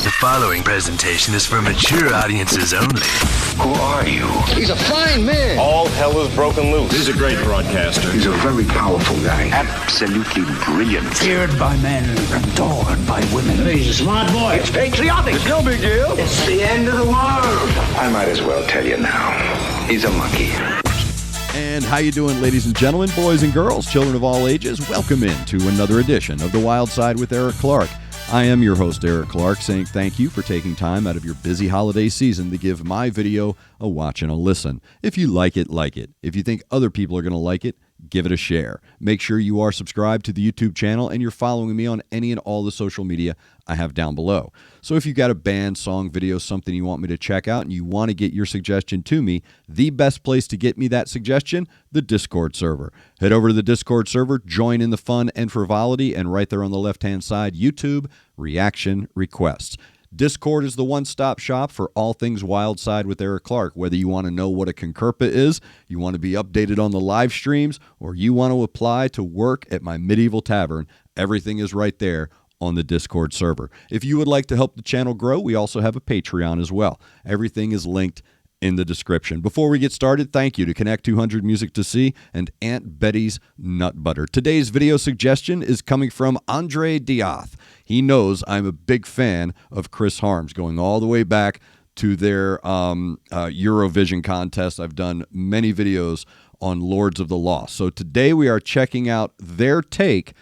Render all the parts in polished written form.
The following presentation is for mature audiences only. Who are you? He's a fine man. All hell is broken loose. He's a great broadcaster. He's a very powerful guy. Absolutely brilliant. Feared by men, adored by women. He's a smart boy. It's patriotic. It's no big deal. It's the end of the world. I might as well tell you now. He's a monkey. And how you doing, ladies and gentlemen, boys and girls, children of all ages? Welcome in to another edition of The Wild Side with Eric Clark. I am your host, Eric Clark, saying thank you for taking time out of your busy holiday season to give my video a watch and a listen. If you like it, like it. If you think other people are going to like it, give it a share. Make sure you are subscribed to the YouTube channel and you're following me on any and all the social media I have down below. So if you've got a band, song, video, something you want me to check out and you want to get your suggestion to me, the best place to get me that suggestion, the Discord server. Head over to the Discord server, join in the fun and frivolity, and right there on the left-hand side, YouTube, reaction requests. Discord is the one-stop shop for all things Wild Side with Eric Clark. Whether you want to know what a CONCURPA is, you want to be updated on the live streams, or you want to apply to work at my medieval tavern, everything is right there on the Discord server. If you would like to help the channel grow, we also have a Patreon as well. Everything is linked in the description. Before we get started, thank you to Connect 200 Music to See and Aunt Betty's Nut Butter. Today's video suggestion is coming from Andre Diath. He knows I'm a big fan of Chris Harms, going all the way back to their Eurovision contest. I've done many videos on Lords of the Lost. So today we are checking out their take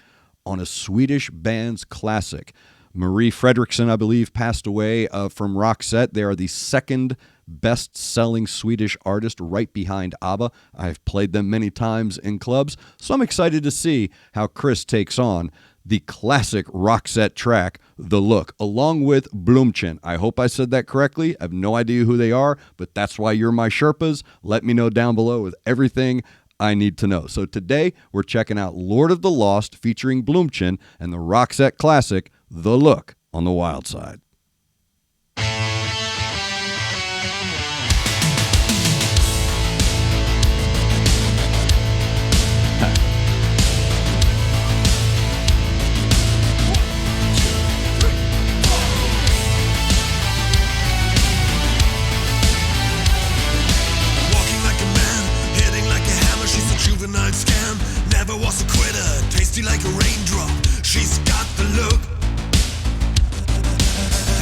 on a Swedish band's classic. Marie Fredriksson, I believe, passed away from Roxette. They are the second best-selling Swedish artist, right behind ABBA. I've played them many times in clubs, so I'm excited to see how Chris takes on the classic Roxette track, The Look, along with Blomchen. I hope I said that correctly. I have no idea who they are, but that's why you're my Sherpas. Let me know down below with everything I need to know. So today, we're checking out Lord of the Lost featuring Blomchen and the Roxette classic, The Look, on the Wild Side. Scam, never was a quitter, tasty like a raindrop. She's got the look,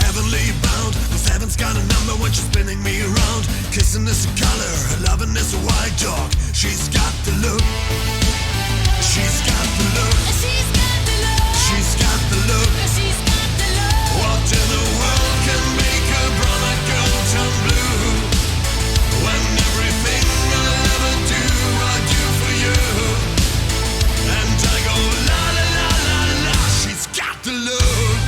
heavenly bound. This heaven's got a number when she's spinning me around. Kissing is a color, her loving is a white dog. She's got the look, she's got the look, she's got the look, she's got the look, she's got the look. What in the world can make a brown-eyed girl turn blue? When everything I'll ever do, I do for you. And I go la la la la la. She's got the look.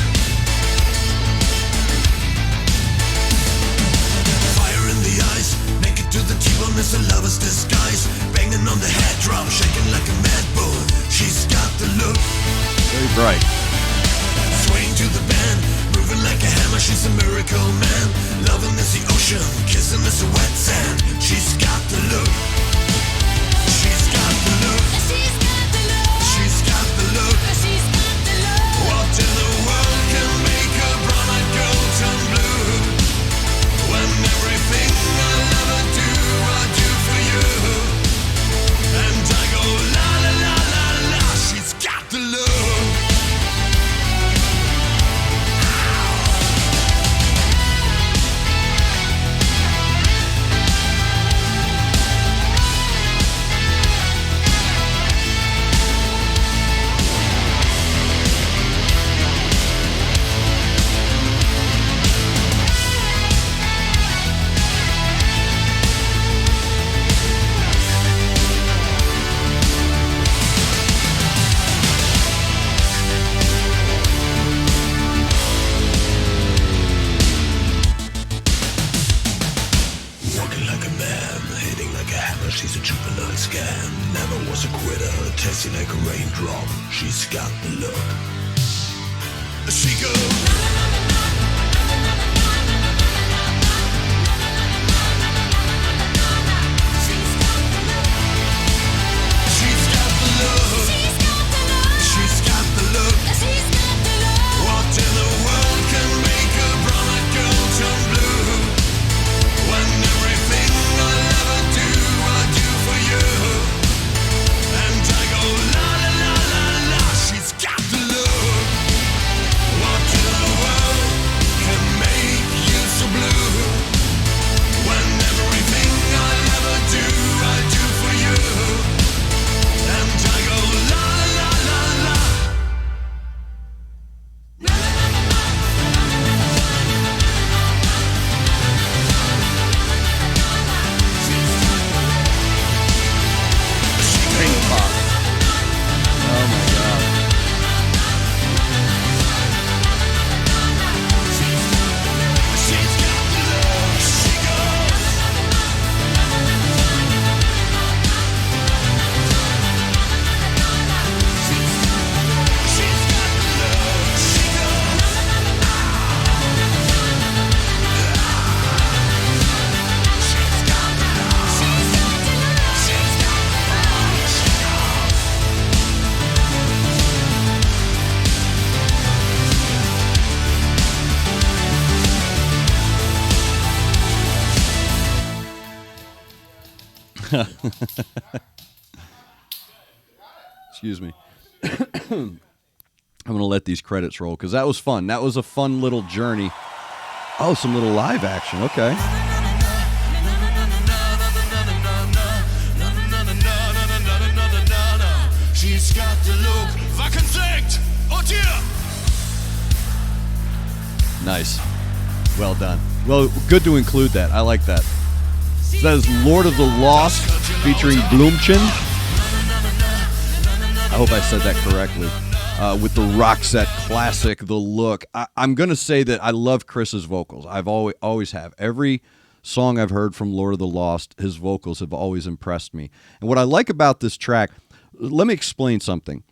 Fire in the eyes, naked to the T-bone is a lover's disguise. Banging on the head drum, shaking like a mad bull. She's got the look. Very bright. Swaying to the band, moving like a hammer. She's a miracle man. Loving is the ocean, kissing is the wet sand. She's got the look. She's got the look. She's got the look. She's got the look. She's got the look. What in the world can make a brown-eyed girl turn blue? When everything I'll ever do, I do for you. And I go la la la la la. She's got the look. She's a juvenile scam, never was a quitter, tasty like a raindrop. She's got the look. She goes. She's got the look. What in the world can make her bright? Excuse me. I'm going to let these credits roll because that was fun. That was a fun little journey. Oh, some little live action. Okay. She's got the look, Wackensekt, und hier! Nice. Well done. Well, good to include that. I like that. So that is Lord of the Lost featuring Blümchen. I hope I said that correctly. With the Roxette classic, The Look. I'm going to say that I love Chris's vocals. I've always have. Every song I've heard from Lord of the Lost, his vocals have always impressed me. And what I like about this track, let me explain something.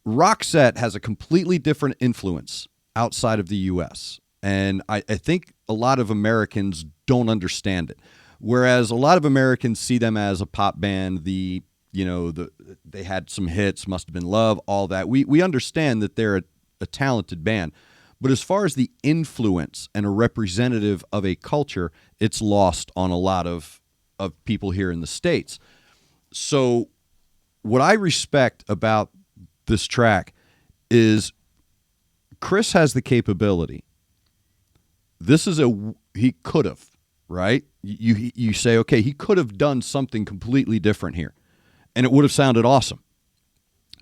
Roxette has a completely different influence outside of the U.S., and I think a lot of Americans don't understand it. Whereas a lot of Americans see them as a pop band, they had some hits, Must Have Been Love, all that. We understand that they're a talented band. But as far as the influence and a representative of a culture, it's lost on a lot of people here in the States. So what I respect about this track is Chris has the capability. This is he could have, right? You say, okay, he could have done something completely different here, and it would have sounded awesome.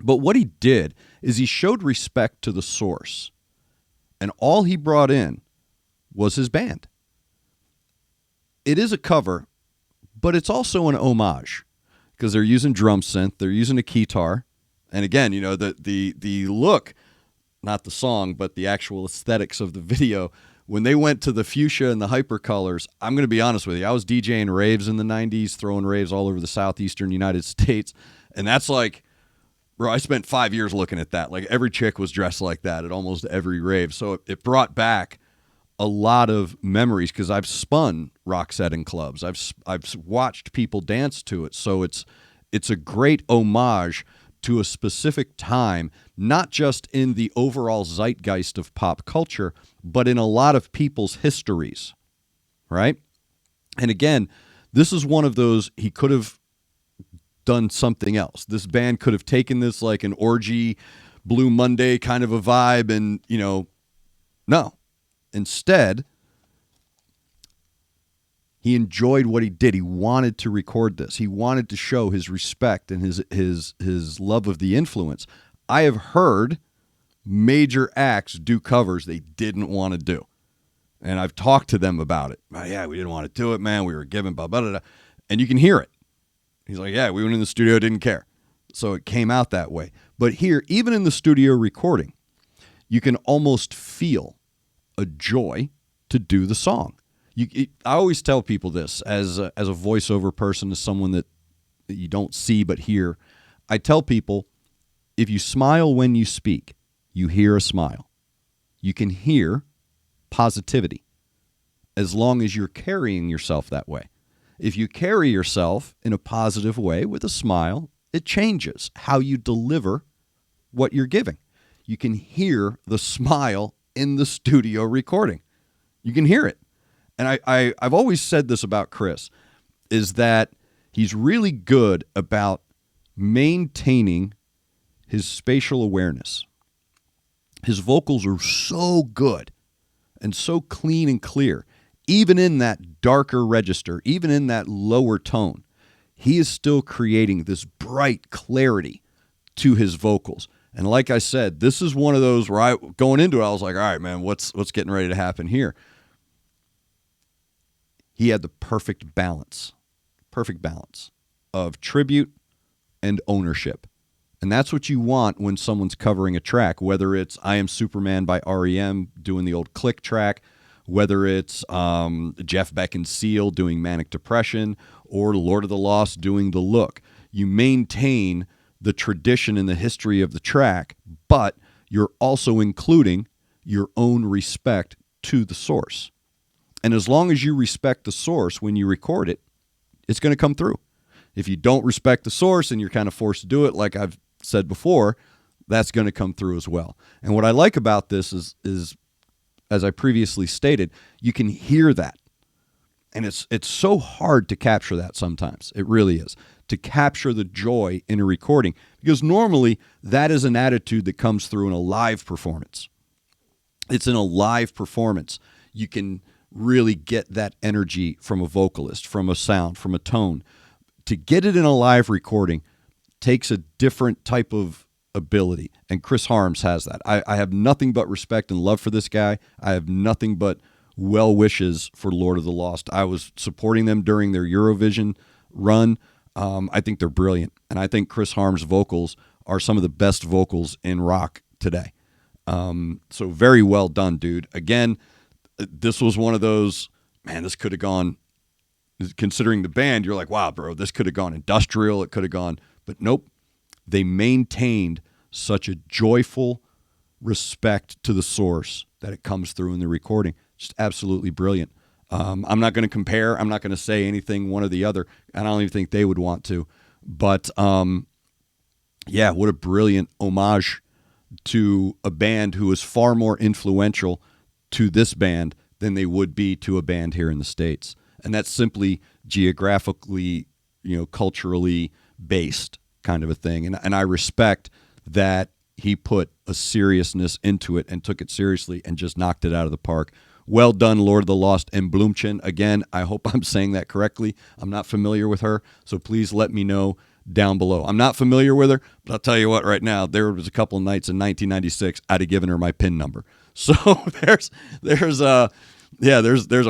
But what he did is he showed respect to the source, and all he brought in was his band. It is a cover, but it's also an homage because they're using drum synth, they're using a keytar, and again, the look, not the song, but the actual aesthetics of the video. When they went to the fuchsia and the hypercolors, I'm going to be honest with you. I was DJing raves in the 90s, throwing raves all over the southeastern United States. And that's like, bro, I spent 5 years looking at that. Like every chick was dressed like that at almost every rave. So it brought back a lot of memories because I've spun Roxette in clubs. I've watched people dance to it. So it's a great homage to a specific time, not just in the overall zeitgeist of pop culture, but in a lot of people's histories, right? And again, this is one of those, he could have done something else. This band could have taken this like an orgy, Blue Monday kind of a vibe, and, no. Instead, he enjoyed what he did. He wanted to record this. He wanted to show his respect and his love of the influence. I have heard major acts do covers they didn't want to do. And I've talked to them about it. Oh, yeah, we didn't want to do it, man. We were given blah, blah, blah, blah. And you can hear it. He's like, yeah, we went in the studio, didn't care. So it came out that way. But here, even in the studio recording, you can almost feel a joy to do the song. I always tell people this as a voiceover person, as someone that you don't see but hear. I tell people, if you smile when you speak, you hear a smile. You can hear positivity as long as you're carrying yourself that way. If you carry yourself in a positive way with a smile, it changes how you deliver what you're giving. You can hear the smile in the studio recording. You can hear it. And I've always said this about Chris, is that he's really good about maintaining his spatial awareness. His vocals are so good and so clean and clear. Even in that darker register, even in that lower tone, he is still creating this bright clarity to his vocals. And like I said, this is one of those where going into it, I was like, all right, man, what's getting ready to happen here? He had the perfect balance of tribute and ownership. And that's what you want when someone's covering a track, whether it's I Am Superman by R.E.M. doing the old click track, whether it's Jeff Beck and Seal doing Manic Depression, or Lord of the Lost doing The Look. You maintain the tradition and the history of the track, but you're also including your own respect to the source. And as long as you respect the source when you record it, it's going to come through. If you don't respect the source and you're kind of forced to do it, like I've said before, that's going to come through as well. And what I like about this is as I previously stated, you can hear that. And it's so hard to capture that sometimes. It really is. To capture the joy in a recording. Because normally that is an attitude that comes through in a live performance. It's in a live performance. You can really get that energy from a vocalist, from a sound, from a tone. To get it in a live recording takes a different type of ability. And Chris Harms has that. I have nothing but respect and love for this guy. I have nothing but well wishes for Lord of the Lost. I was supporting them during their Eurovision run. I think they're brilliant. And I think Chris Harms' vocals are some of the best vocals in rock today. So very well done, dude. Again, this was one of those, man, this could have gone, considering the band, you're like, wow, bro, this could have gone industrial. It could have gone, but nope. They maintained such a joyful respect to the source that it comes through in the recording. Just absolutely brilliant. I'm not going to compare. I'm not going to say anything one or the other. I don't even think they would want to. But, yeah, what a brilliant homage to a band who is far more influential to this band than they would be to a band here in the States. And that's simply geographically, culturally based kind of a thing. And I respect that he put a seriousness into it and took it seriously and just knocked it out of the park. Well done, Lord of the Lost and Blümchen. Again, I hope I'm saying that correctly. I'm not familiar with her, so please let me know down below. I'm not familiar with her, but I'll tell you what right now, there was a couple of nights in 1996 I'd have given her my PIN number. So there's a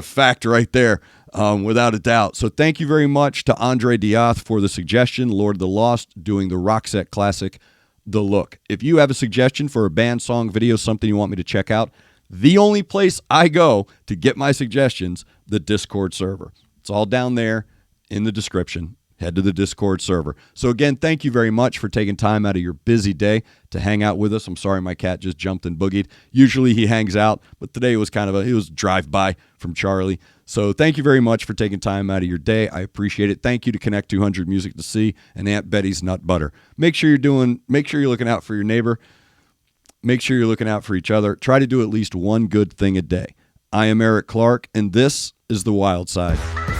fact right there, without a doubt. So thank you very much to Andre Diath for the suggestion, Lord of the Lost, doing the Roxette classic, The Look. If you have a suggestion for a band, song, video, something you want me to check out, the only place I go to get my suggestions, the Discord server. It's all down there in the description. Head to the Discord server. So again, thank you very much for taking time out of your busy day to hang out with us. I'm sorry my cat just jumped and boogied. Usually he hangs out, but today was it was drive-by from Charlie. So thank you very much for taking time out of your day. I appreciate it. Thank you to Connect 200 Music to See and Aunt Betty's Nut Butter. Make sure you're looking out for your neighbor. Make sure you're looking out for each other. Try to do at least one good thing a day. I am Eric Clark, and this is The Wyldeside.